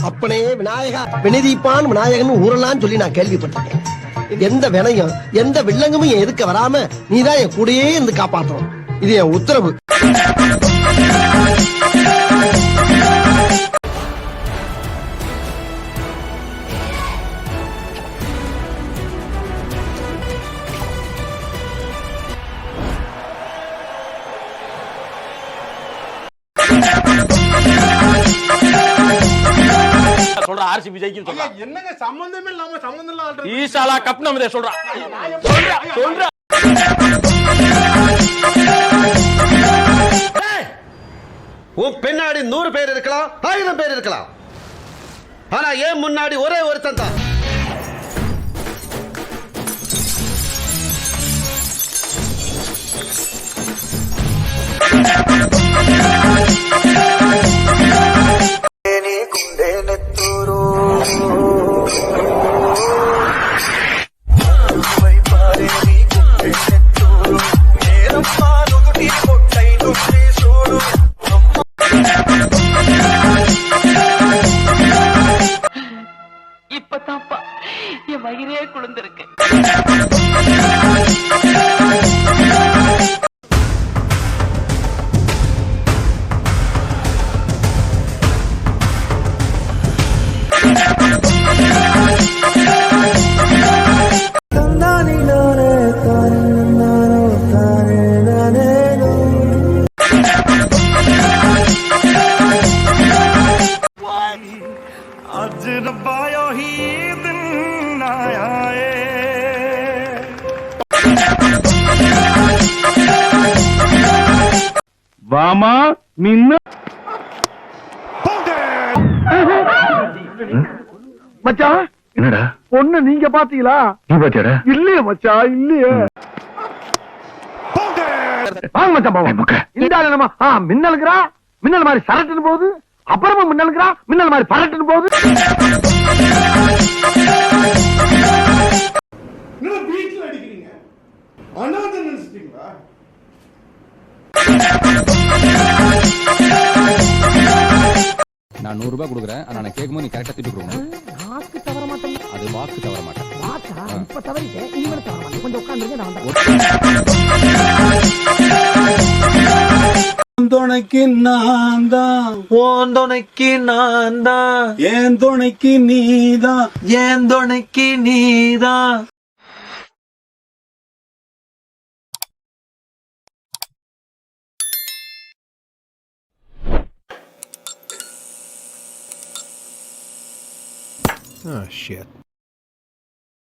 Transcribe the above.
அப்பனே விநாயகா, வினதீப்பான் விநாயகன் ஊரெல்லாம் சொல்லி நான் கேள்விப்பட்டிருக்கேன். எந்த வினையும் எந்த வில்லங்கமும் என் எதுக்க வராம நீதான் என் கூடயே இருந்து காப்பாற்றணும். இது என் உத்தரவு. சொல்ற ஆர்சிபி ஜெயிக்கும் சொல்றா. என்னங்க சம்பந்தமே இல்லாம சம்பந்தம் இல்லாம ஈசாலா கப் நம்மதே சொல்றா. சொல்றா. உன் பின்னாடி 100 பேர் இருக்கலாம், 1000 பேர் இருக்கலாம். ஆனா ஏன் முன்னாடி ஒரே ஒருத்தன் தான். இப்பதான்ப்பா என் வயிறே குளிர்ந்திருக்கு. ਅੱਜ ਰੱਬਾ ਉਹੀ ਦਿਨ ਆਏ வாமா நின்னு மச்சான். என்னடா பொண்ணு நீங்க பாத்தீங்களா? நீ பாத்தியாடா? இல்லையே மச்சான், இல்லையே. வாங்க மச்சான் போவோம். இந்த ஆளு நம்ம மின்னலுக்குறா, மின்னல் மாதிரி சரட்டுன்னு போகுது. அப்புறமா மின்னலுக்குறா, மின்னல் மாதிரி பரட்டுன்னு போகுது. வீட்டுல அடிக்கிறீங்க, அனாதை நினைச்சிட்டீங்களா? நான் 100 ரூபாய் கொடுக்குறேன். ஆனா நான் கேட்கும்போது நீ கரெக்டா திருப்பி கொடுக்கணும். வாக்கு தவற மாட்டேன். அது வாக்கு தவற மாட்டேன். வாக்கா இப்ப தவறிட்டேன், இனிமேல் தவற மாட்டேன். கொஞ்சம் உட்கார்ந்துருங்க, நான் துணைக்கு நான் தான், உன் துணைக்கு நான் தான், என் துணைக்கு நீதான், என் துணைக்கு நீதான். Oh shit.